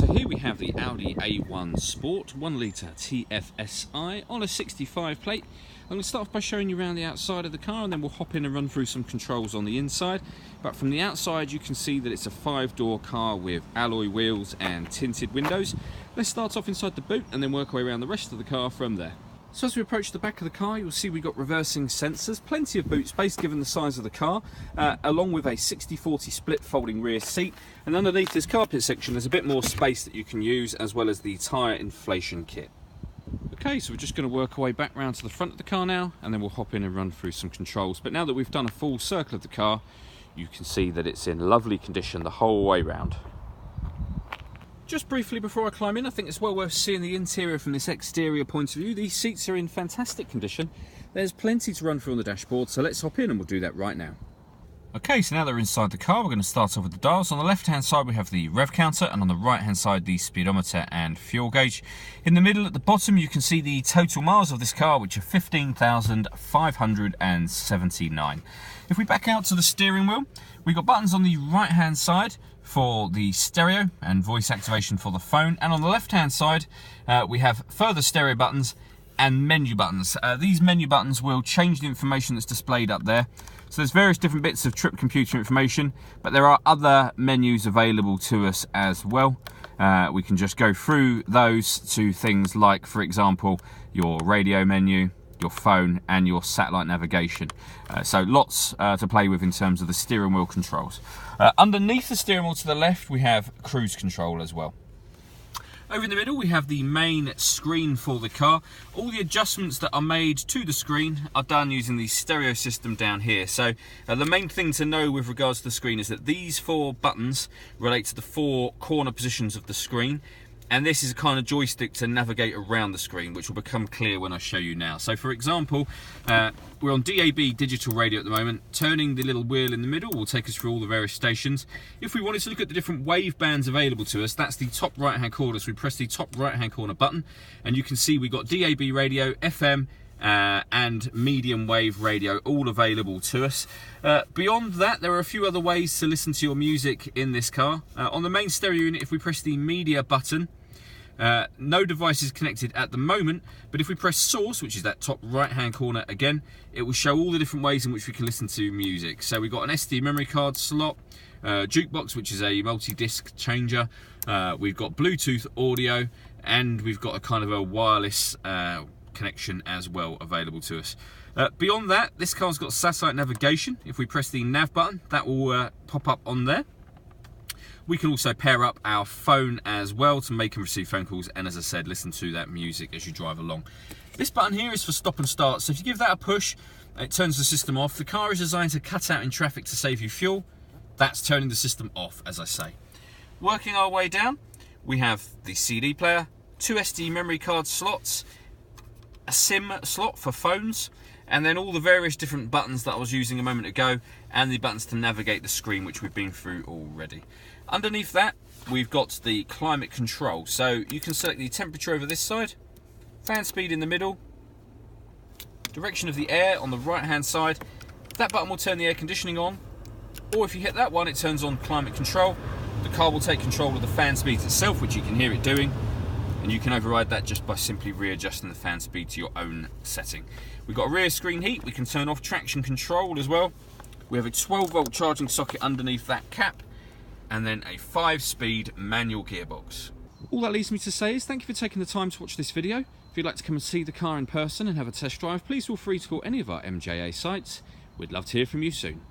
So here we have the Audi A1 Sport 1 litre TFSI on a 65 plate. I'm going to start off by showing you around the outside of the car, and then we'll hop in and run through some controls on the inside. But from the outside you can see that it's a 5-door car with alloy wheels and tinted windows. Let's start off inside the boot and then work our way around the rest of the car from there. So as we approach the back of the car, you'll see we've got reversing sensors, plenty of boot space given the size of the car, along with a 60/40 split folding rear seat. And underneath this carpet section there's a bit more space that you can use, as well as the tyre inflation kit. Okay, so we're just going to work our way back round to the front of the car now, and then we'll hop in and run through some controls. But now that we've done a full circle of the car, you can see that it's in lovely condition the whole way round. Just briefly before I climb in, I think it's well worth seeing the interior from this exterior point of view. These seats are in fantastic condition. There's plenty to run through on the dashboard, so let's hop in and we'll do that right now. Okay, so now that we're inside the car, we're going to start off with the dials. On the left hand side we have the rev counter, and on the right hand side the speedometer and fuel gauge. In the middle at the bottom you can see the total miles of this car, which are 15,579. If we back out to the steering wheel, we've got buttons on the right hand side for the stereo and voice activation for the phone, and on the left hand side we have further stereo buttons and menu buttons. These menu buttons will change the information that's displayed up there. So there's various different bits of trip computer information, but there are other menus available to us as well. We can just go through those to things like, for example, your radio menu, your phone and your satellite navigation. So lots to play with in terms of the steering wheel controls. Underneath the steering wheel to the left we have cruise control as well. Over in the middle we have the main screen for the car. All the adjustments that are made to the screen are done using the stereo system down here. So the main thing to know with regards to the screen is that these 4 buttons relate to the 4 corner positions of the screen, and this is a kind of joystick to navigate around the screen, which will become clear when I show you now. So for example, we're on DAB digital radio at the moment. Turning the little wheel in the middle will take us through all the various stations. If we wanted to look at the different wave bands available to us, that's the top right hand corner. So we press the top right hand corner button and you can see we've got DAB radio, FM, and medium wave radio all available to us. Beyond that, there are a few other ways to listen to your music in this car. On the main stereo unit, if we press the media button, no device is connected at the moment, but if we press source, which is that top right hand corner again, it will show all the different ways in which we can listen to music. So we've got an SD memory card slot, jukebox, which is a multi-disc changer, we've got Bluetooth audio, and we've got a kind of a wireless connection as well available to us. Beyond that, this car's got satellite navigation. If we press the nav button, that will pop up on there. We can also pair up our phone as well to make and receive phone calls, and as I said, listen to that music as you drive along. This button here is for stop and start, so if you give that a push, it turns the system off. The car is designed to cut out in traffic to save you fuel. That's turning the system off, as I say. Working our way down, we have the CD player, 2 SD memory card slots, a SIM slot for phones, and then all the various different buttons that I was using a moment ago, and the buttons to navigate the screen, which we've been through already. Underneath that, we've got the climate control. So you can select the temperature over this side, fan speed in the middle, direction of the air on the right hand side. That button will turn the air conditioning on, or if you hit that one, it turns on climate control. The car will take control of the fan speeds itself, which you can hear it doing, and you can override that just by simply readjusting the fan speed to your own setting. We've got a rear screen heat. We can turn off traction control as well. We have a 12-volt charging socket underneath that cap, and then a 5-speed manual gearbox. All that leaves me to say is thank you for taking the time to watch this video. If you'd like to come and see the car in person and have a test drive, please feel free to call any of our MJA sites. We'd love to hear from you soon.